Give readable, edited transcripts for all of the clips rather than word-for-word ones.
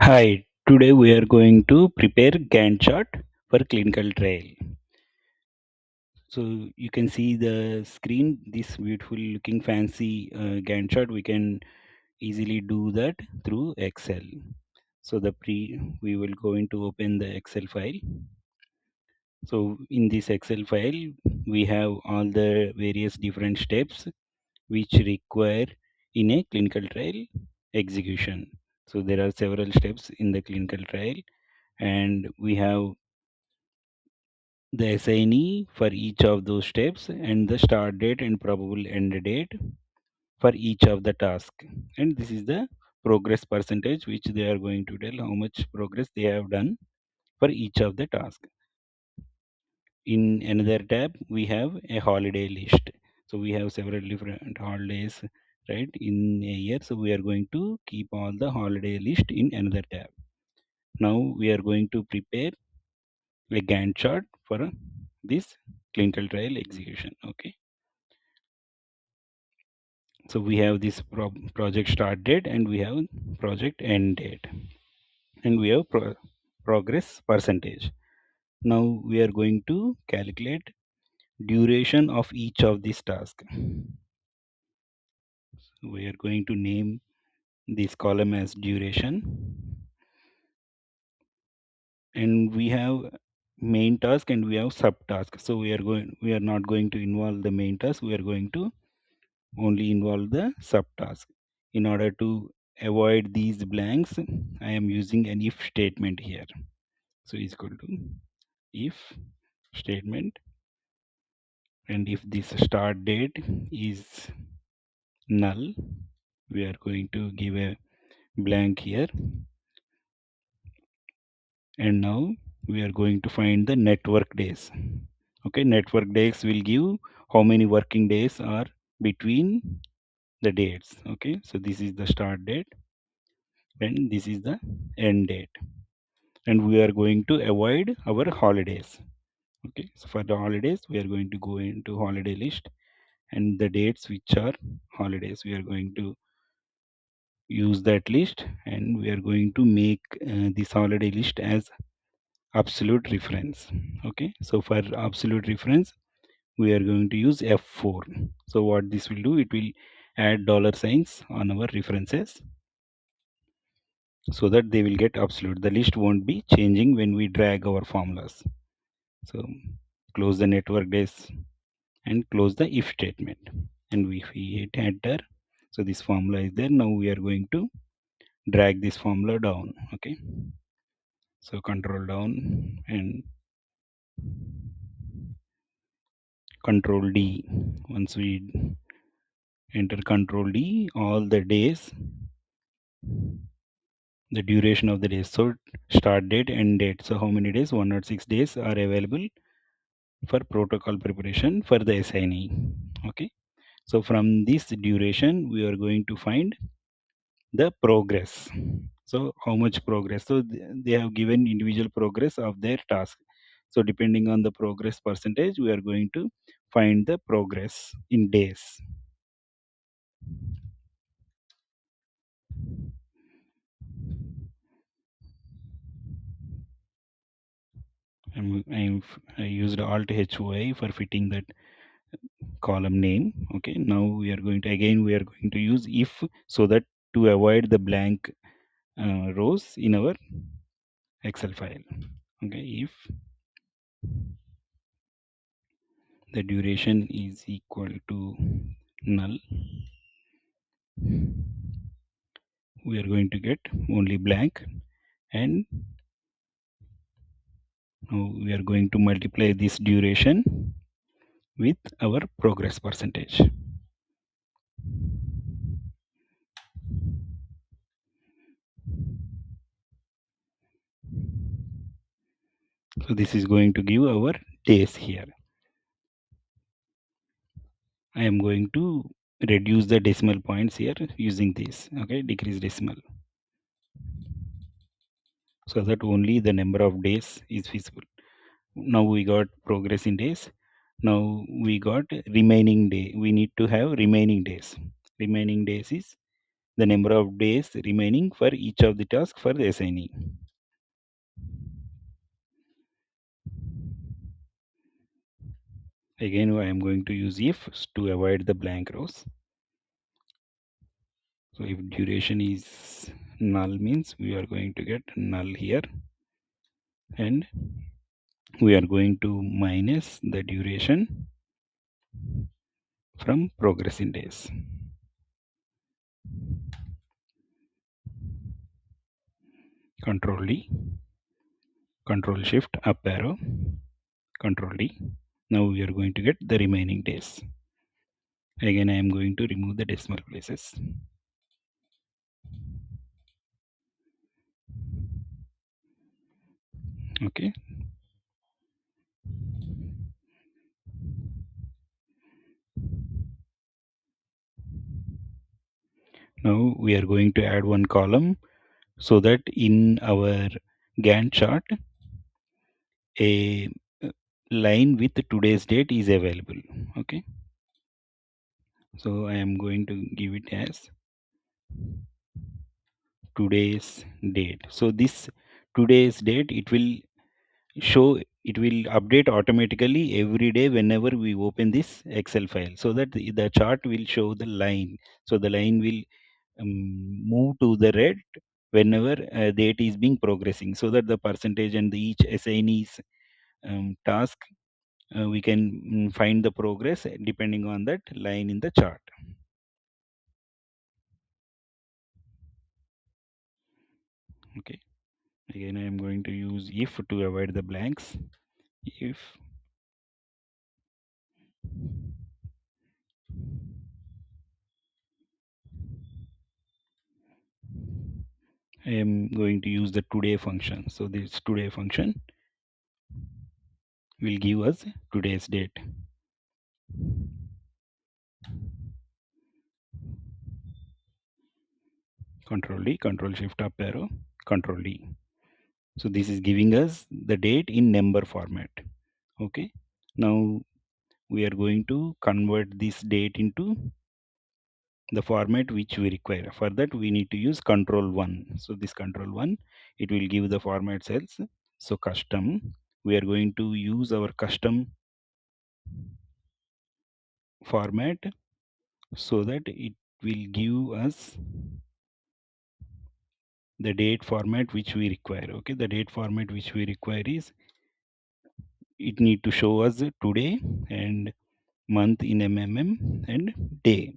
Hi, today we are going to prepare Gantt chart for clinical trial. So you can see the screen, this beautiful looking fancy Gantt chart. We can easily do that through Excel. So we will going to open the Excel file. So in this Excel file, we have all the various different steps which require in a clinical trial execution. So there are several steps in the clinical trial, and we have the assignee for each of those steps and the start date and probable end date for each of the task. And this is the progress percentage which they are going to tell how much progress they have done for each of the task. In another tab we have a holiday list. So we have several different holidays, right, in a year. So we are going to keep all the holiday list in another tab. Now we are going to prepare a Gantt chart for this clinical trial execution. Okay. So we have this project start date and we have project end date and we have progress percentage. Now we are going to calculate duration of each of these tasks. We are going to name this column as duration, and we have main task and we have subtask. So we are not going to involve the main task. We are going to only involve the subtask. In order to avoid these blanks, I am using an if statement here. So is equal to if statement, and if this start date is null, we are going to give a blank here. And now we are going to find the network days. Okay, network days will give how many working days are between the dates. Okay, so this is the start date and this is the end date, and we are going to avoid our holidays. Okay, so for the holidays we are going to go into holiday list, and the dates which are holidays we are going to use that list, and we are going to make this holiday list as absolute reference. Okay, so for absolute reference we are going to use F4. So what this will do, it will add dollar signs on our references so that they will get absolute. The list won't be changing when we drag our formulas. So close the network days and close the if statement, and we hit enter. So this formula is there. Now we are going to drag this formula down. Okay, so control down and control D. Once we enter control D, all the days, the duration of the days, so start date, end date, so how many days, 106 days are available for protocol preparation for the assignee. Okay, so from this duration we are going to find the progress. So how much progress? So they have given individual progress of their task. So depending on the progress percentage, we are going to find the progress in days. I used Alt HOI for fitting that column name. Okay, now we are going to again we are going to use if, so that to avoid the blank rows in our Excel file. Okay, if the duration is equal to null, we are going to get only blank, and now we are going to multiply this duration with our progress percentage. So this is going to give our days here. I am going to reduce the decimal points here using this. Okay, decrease decimal, so that only the number of days is visible. Now we got progress in days. Now we got remaining day. We need to have remaining days. Remaining days is the number of days remaining for each of the tasks for the assignee. Again, I am going to use if to avoid the blank rows. So if duration is null means we are going to get null here, and we are going to minus the duration from progress in days. Control D, Control Shift up arrow, Control D. Now we are going to get the remaining days. Again, I am going to remove the decimal places. Okay. Now we are going to add one column so that in our Gantt chart, a line with today's date is available. Okay. So I am going to give it as today's date. So this today's date, it will update automatically every day whenever we open this Excel file, so that the chart will show the line. So the line will move to the red whenever date is being progressing, so that the percentage and the each assignee's task, we can find the progress depending on that line in the chart. Okay. Again, I am going to use if to avoid the blanks. If I am going to use the today function, so this today function will give us today's date. Control D, Control Shift up arrow, Control D. So this is giving us the date in number format. Okay. Now we are going to convert this date into the format which we require. For that we need to use Control 1. So this Control 1, it will give the format cells. So custom, we are going to use our custom format so that it will give us the date format which we require. Okay, the date format which we require is, it need to show us today and month in mm and day.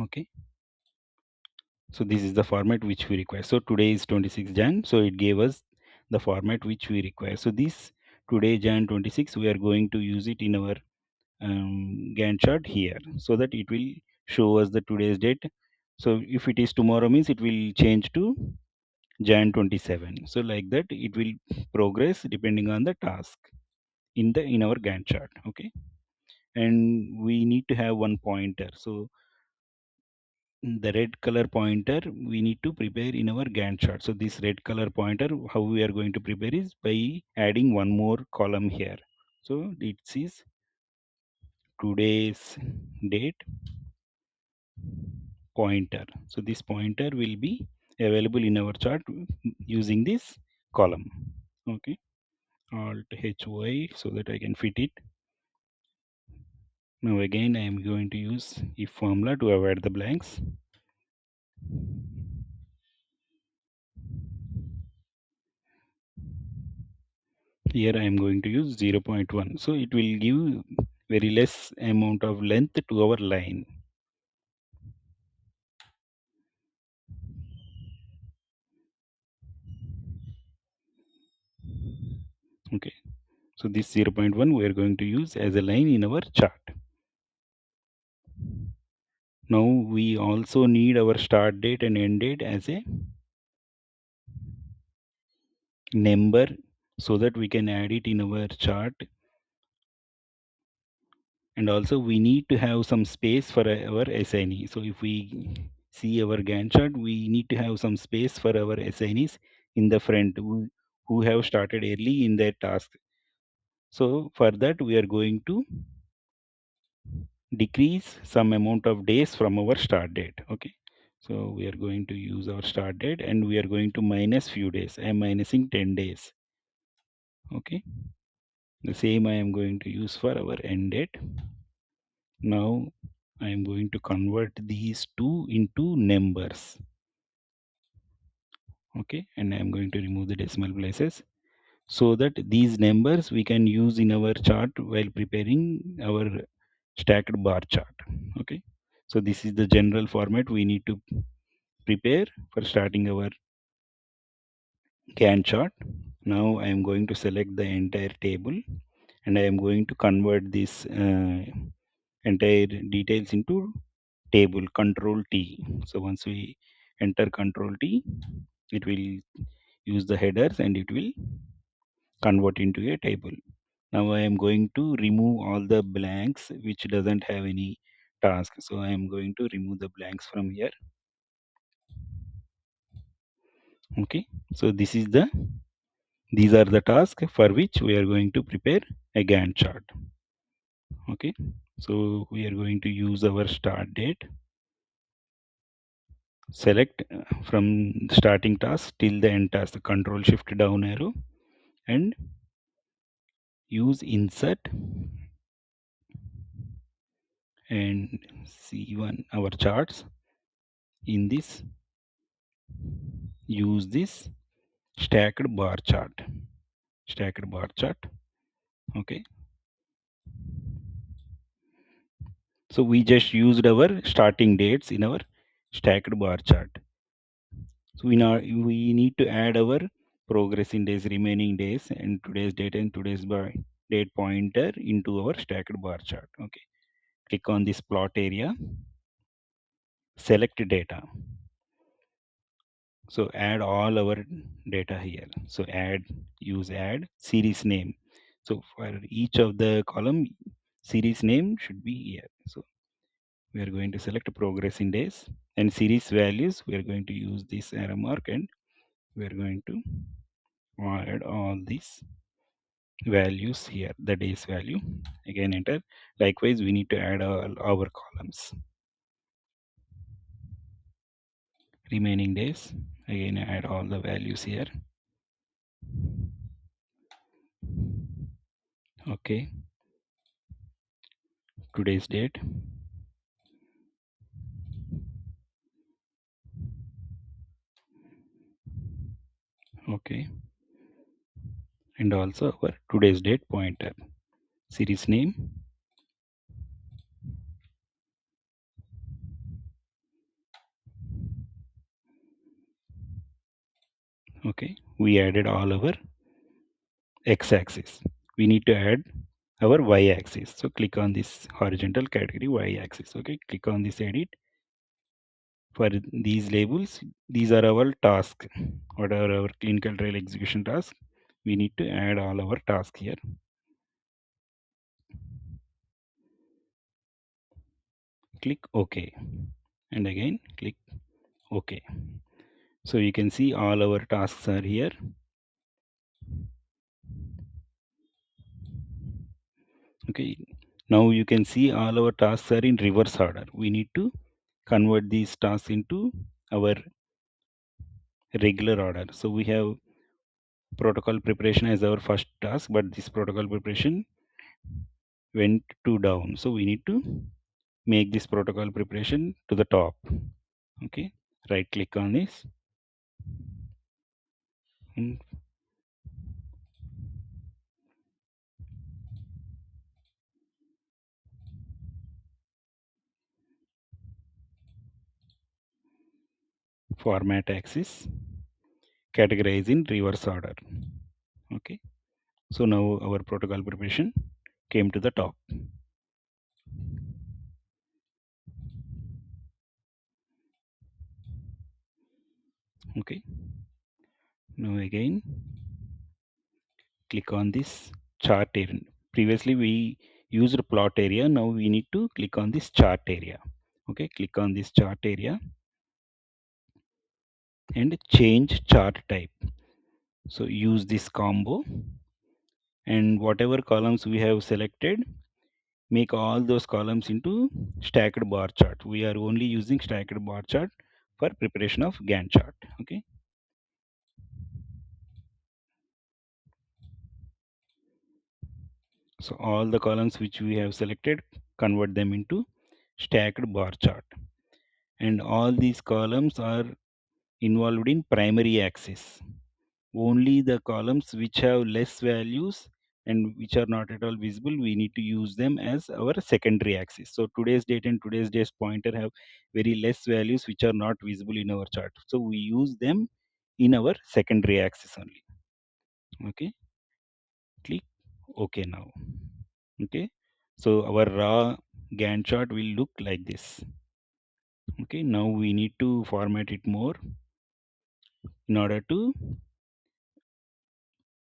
Okay, so this is the format which we require. So today is 26 Jan, so it gave us the format which we require. So this today Jan 26, we are going to use it in our Gantt chart here, so that it will show us the today's date. So if it is tomorrow means it will change to Jan 27. So like that it will progress depending on the task in our Gantt chart. Okay, and we need to have one pointer. So the red color pointer we need to prepare in our Gantt chart. So this red color pointer, how we are going to prepare is by adding one more column here. So it is today's date pointer. So this pointer will be available in our chart using this column. Okay, Alt HY so that I can fit it. Now again I am going to use if formula to avoid the blanks. Here I am going to use 0.1. So it will give very less amount of length to our line. Okay. So this 0.1 we are going to use as a line in our chart. Now we also need our start date and end date as a number so that we can add it in our chart, and also we need to have some space for our assignee. So if we see our Gantt chart, we need to have some space for our assignees in the front who have started early in their task. So for that we are going to decrease some amount of days from our start date. Okay, So we are going to use our start date and we are going to minus few days. I am minusing 10 days. Okay. The same I am going to use for our end date. Now I am going to convert these two into numbers. Okay. And I am going to remove the decimal places so that these numbers we can use in our chart while preparing our stacked bar chart. Okay. So this is the general format we need to prepare for starting our Gantt chart. Now I am going to select the entire table and I am going to convert this entire details into table control T. So once we enter control T, it will use the headers and it will convert into a table. Now I am going to remove all the blanks which doesn't have any task. So I am going to remove the blanks from here. Okay. So these are the tasks for which we are going to prepare a Gantt chart. Okay. So we are going to use our start date. Select from starting task till the end task, the control shift down arrow and use insert and see one our charts in this, use this stacked bar chart. Stacked bar chart. Okay. So we just used our starting dates in our stacked bar chart. So we need to add our progress in days, remaining days, and today's date and today's date pointer into our stacked bar chart. Okay. Click on this plot area, select data. So add all our data here. So add series name. So for each of the column, series name should be here. So we are going to select progress in days and series values. We are going to use this arrow mark and we are going to add all these values here, the days value. Again enter. Likewise, we need to add all our columns. Remaining days. Again add all the values here. Okay. Today's date. Okay. And also our today's date pointer. Series name. Okay. We added all our x-axis. We need to add our y-axis. So click on this horizontal category y-axis. Okay. Click on this edit. For these labels, these are our tasks. What are our clinical trial execution tasks? We need to add all our tasks here. Click OK. And again click OK. So you can see all our tasks are here. Okay. Now you can see all our tasks are in reverse order. We need to convert these tasks into our regular order. So we have protocol preparation as our first task, but this protocol preparation went to down. So we need to make this protocol preparation to the top. Okay. Right click on this and format axis, categorize in reverse order. Okay. So now our protocol preparation came to the top. Okay. Now again click on this chart area. Previously we used plot area. Now we need to click on this chart area. Okay. Click on this chart area and change chart type. So use this combo and whatever columns we have selected, make all those columns into stacked bar chart. We are only using stacked bar chart for preparation of Gantt chart. Okay. So all the columns which we have selected, convert them into stacked bar chart. And all these columns are involved in primary axis. Only the columns which have less values and which are not at all visible, we need to use them as our secondary axis. So today's date and today's date pointer have very less values which are not visible in our chart. So we use them in our secondary axis only. Okay, click OK now. Okay, so our raw Gantt chart will look like this. Okay, now we need to format it more in order to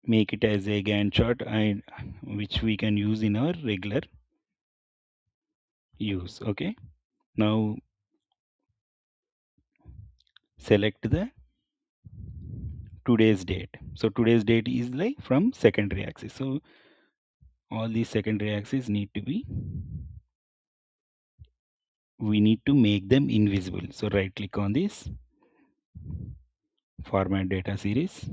make it as a Gantt chart and which we can use in our regular use. Okay, now select the today's date. So today's date is like from secondary axis. So all these secondary axes need to be, we need to make them invisible. So right click on this, format data series.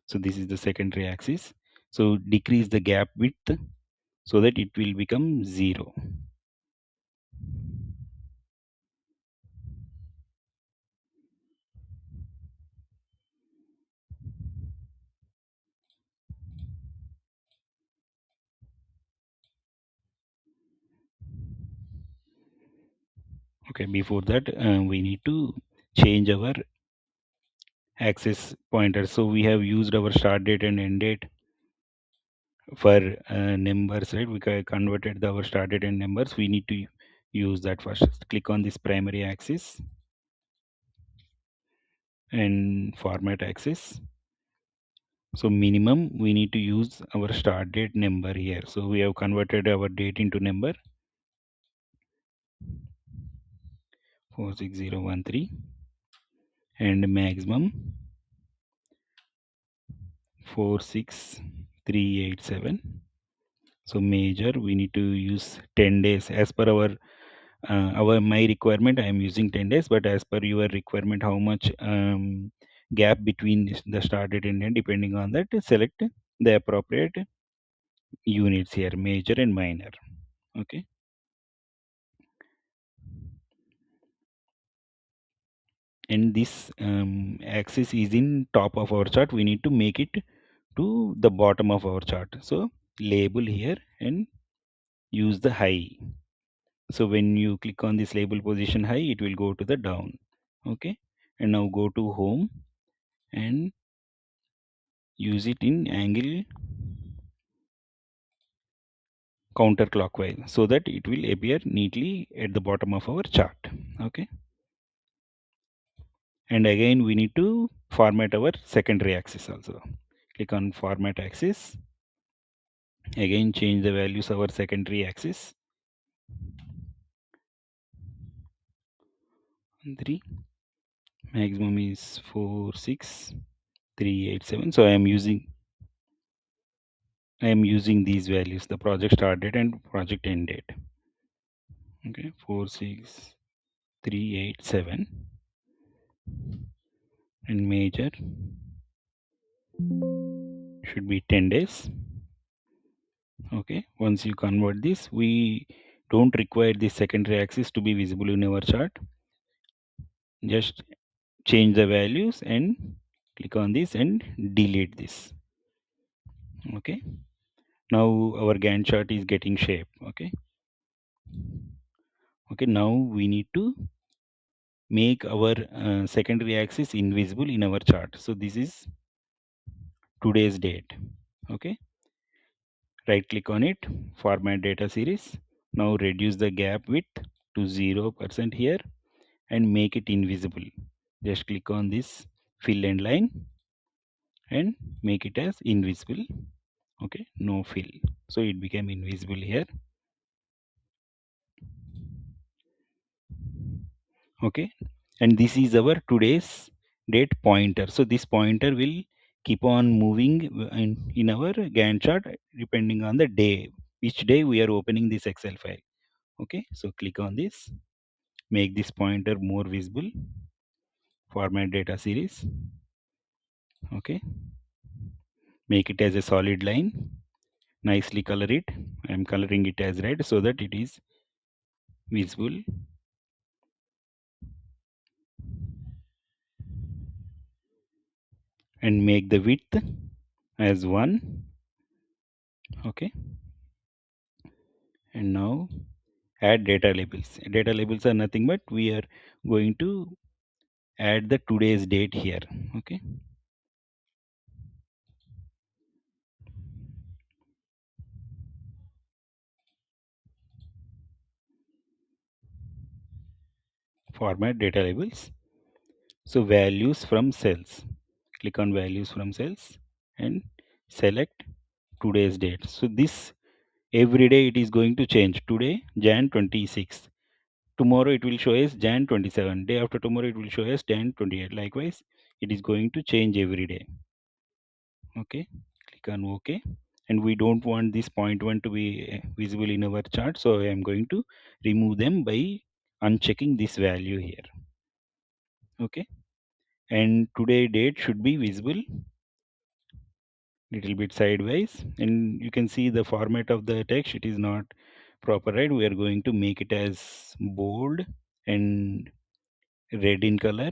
So this is the secondary axis. So decrease the gap width so that it will become 0. Okay, before that we need to change our axis pointer. So we have used our start date and end date for numbers, right? We converted our start date and numbers. We need to use that first. Click on this primary axis and format axis. So minimum we need to use our start date number here. So we have converted our date into number 46013 and maximum 46387. So major we need to use 10 days as per our my requirement. I am using 10 days, but as per your requirement, how much gap between the start date and end, depending on that, select the appropriate units here, major and minor. Okay, and this axis is in top of our chart. We need to make it to the bottom of our chart. So label here and use the high. So when you click on this label position high, it will go to the down. Okay, and now go to home and use it in angle counterclockwise so that it will appear neatly at the bottom of our chart. Okay, and again we need to format our secondary axis also. Click on format axis, again change the values of our secondary axis. 3 maximum is 46387. So I am using these values, the project start date and project end date. Okay, 46387 and major should be 10 days. Okay, once you convert this, we don't require the secondary axis to be visible in our chart. Just change the values and click on this and delete this. Okay, now our Gantt chart is getting shape. Okay, now we need to make our secondary axis invisible in our chart. So this is today's date. Okay, right click on it, format data series. Now reduce the gap width to 0% here and make it invisible. Just click on this fill and line and make it as invisible. Okay, no fill, so it became invisible here. Okay, and this is our today's date pointer. So this pointer will keep on moving in our Gantt chart depending on the day, which day we are opening this Excel file. Okay, so click on this, make this pointer more visible format data series. Okay, make it as a solid line, nicely color it. I am coloring it as red so that it is visible. And make the width as 1. Okay, and now add data labels. Data labels are nothing but we are going to add the today's date here. Okay, format data labels. So values from cells, click on values from cells and select today's date. So this every day it is going to change. Today Jan 26, tomorrow it will show as Jan 27, day after tomorrow it will show as Jan 28. Likewise it is going to change every day. Okay, click on OK. And we don't want this point 1 to be visible in our chart, so I am going to remove them by unchecking this value here. Okay, and today date should be visible little bit sideways, and you can see the format of the text, it is not proper, right? We are going to make it as bold and red in color,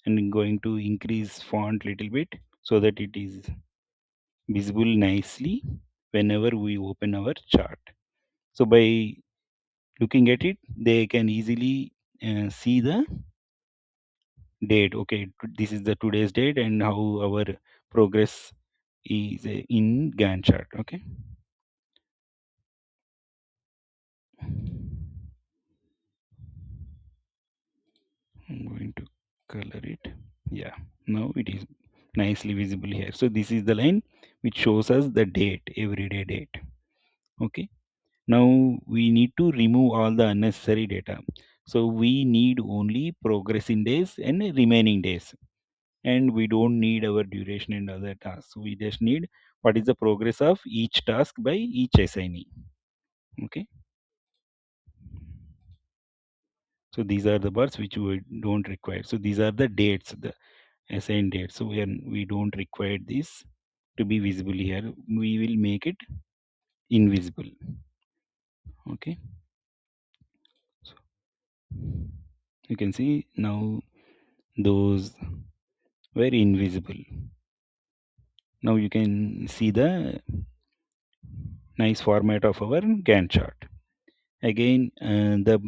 and going to increase font little bit so that it is visible nicely whenever we open our chart. So by looking at it, they can easily see the date. Okay, this is the today's date and how our progress is in Gantt chart. Okay, I'm going to color it. Yeah, now it is nicely visible here. So this is the line which shows us the date, everyday date. Okay, now we need to remove all the unnecessary data. So we need only progress in days and remaining days, and we don't need our duration and other tasks. We just need what is the progress of each task by each assignee. Okay, so these are the bars which we don't require. So these are the dates, the assigned dates. So we don't require this to be visible here. We will make it invisible. Okay, so you can see now those were invisible. Now you can see the nice format of our Gantt chart. Again, the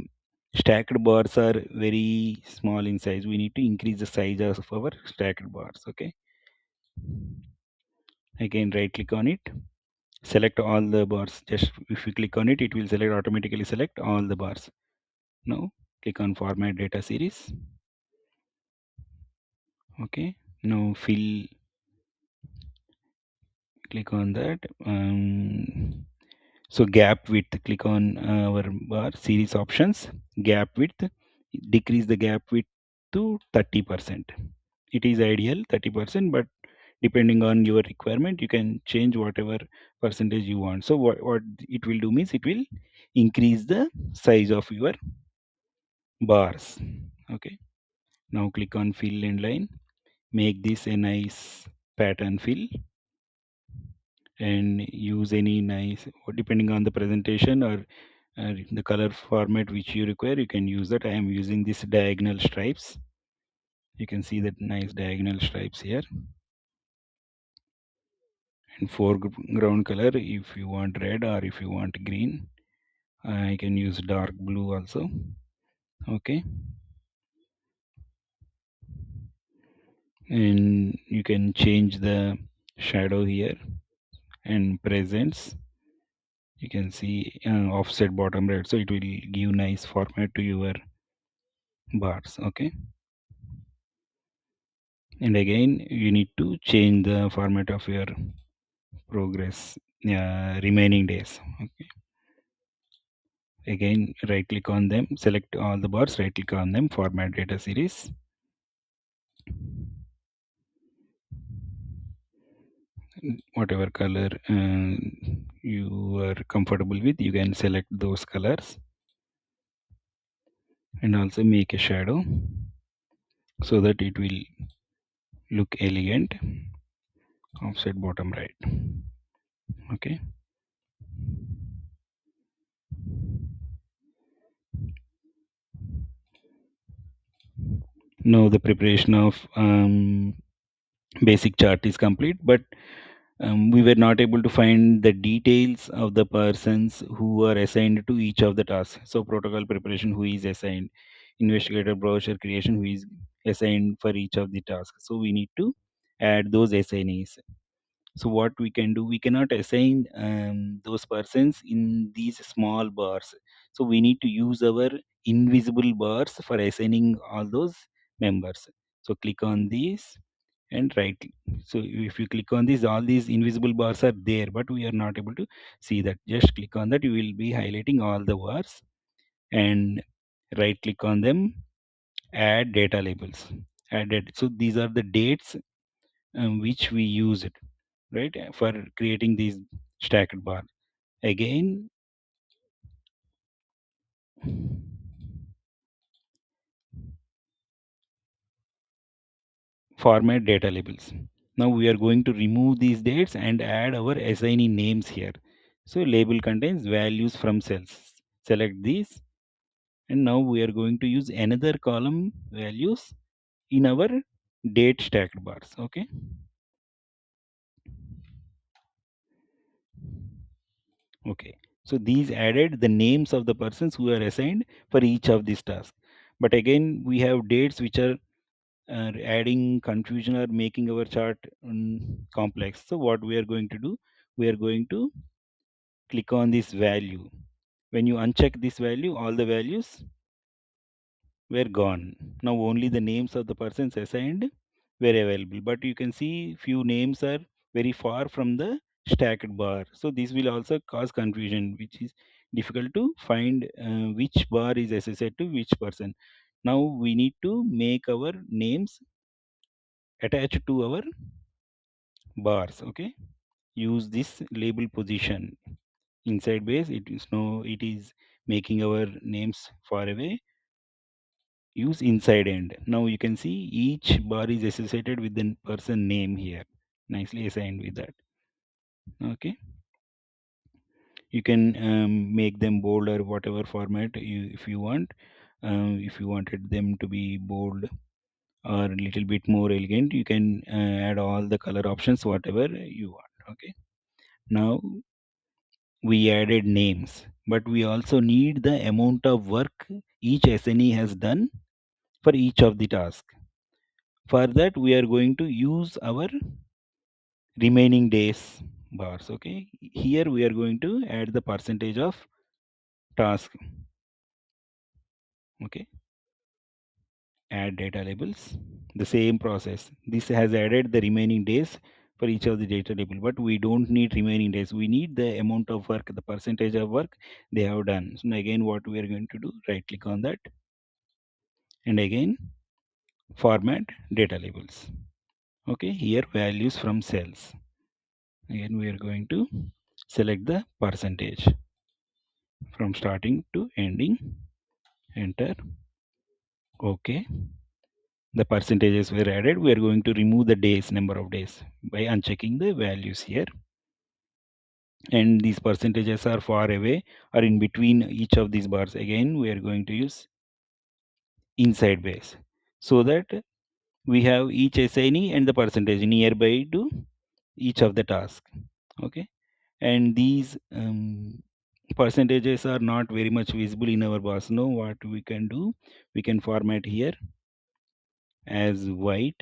stacked bars are very small in size. We need to increase the size of our stacked bars. Okay, again right click on it, select all the bars. Just if you click on it, it will select automatically select all the bars. Now click on format data series. Okay, now fill, click on that. So gap width, click on our bar series options, gap width, decrease the gap width to 30%. It is ideal 30%, but depending on your requirement you can change whatever percentage you want. So what it will do means it will increase the size of your bars. Okay, now click on fill and line, make this a nice pattern fill, and use any nice, or depending on the presentation or the color format which you require, you can use that. I am using this diagonal stripes. You can see that nice diagonal stripes here, and foreground color if you want red or if you want green, I can use dark blue also. Okay, and you can change the shadow here and presence. You can see offset bottom right, so it will give nice format to your bars. Okay, and again you need to change the format of your progress remaining days. Okay, again right click on them, select all the bars, right click on them, format data series. Whatever color you are comfortable with, you can select those colors, and also make a shadow. so that it will look elegant. Offset bottom right. Okay. Now the preparation of basic chart is complete, but we were not able to find the details of the persons who are assigned to each of the tasks. So protocol preparation, who is assigned, investigator brochure creation, who is assigned for each of the tasks. So we need to add those assignees. So what we can do, we cannot assign those persons in these small bars. So we need to use our invisible bars for assigning all those members. So click on these and right. So if you click on this, all these invisible bars are there, but we are not able to see that. Just click on that, you will be highlighting all the bars and right click on them, add data labels. Added. So these are the dates which we use it, right, for creating these stacked bar. Again, format data labels. Now we are going to remove these dates and add our assignee names here. So label contains values from cells. Select these, and now we are going to use another column values in our date stacked bars. Okay. Okay. So these added the names of the persons who are assigned for each of these tasks. But again, we have dates which are adding confusion or making our chart complex. So what we are going to do, we are going to click on this value. When you uncheck this value, all the values were gone. Now only the names of the persons assigned were available, but you can see few names are very far from the stacked bar. So this will also cause confusion, which is difficult to find which bar is associated to which person. Now we need to make our names attached to our bars. Okay, use this label position inside base. It is no, it is making our names far away. Use inside end. Now you can see each bar is associated with the person name here, nicely assigned with that. Okay, you can make them bold or whatever format you, if you want. If you wanted them to be bold or a little bit more elegant, you can add all the color options whatever you want. Okay, now we added names, but we also need the amount of work each SNE has done for each of the tasks. For that, we are going to use our remaining days bars. Okay, here we are going to add the percentage of task. Okay, add data labels. The same process. This has added the remaining days for each of the data label, but we don't need remaining days. We need the amount of work, the percentage of work they have done. So again, what we are going to do, right click on that, and again format data labels. Okay, here values from cells. Again, we are going to select the percentage from starting to ending. Enter. Okay, the percentages were added. We are going to remove the days, number of days, by unchecking the values here. And these percentages are far away or in between each of these bars. Again, we are going to use inside base so that we have each assignee and the percentage nearby to each of the task. Okay, and these percentages are not very much visible in our bars. Now what we can do, we can format here as white,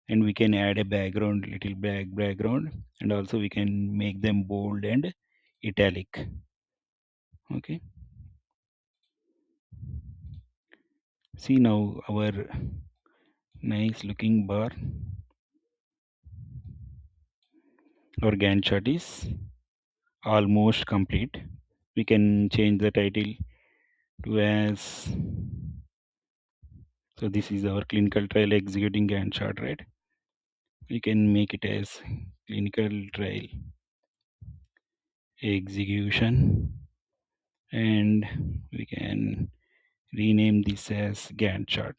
and we can add a background, little black background, and also we can make them bold and italic. Okay, see now our nice looking bar. Our Gantt chart is almost complete. We can change the title to as, so this is our clinical trial executing Gantt chart, right? We can make it as clinical trial execution, and we can rename this as Gantt chart.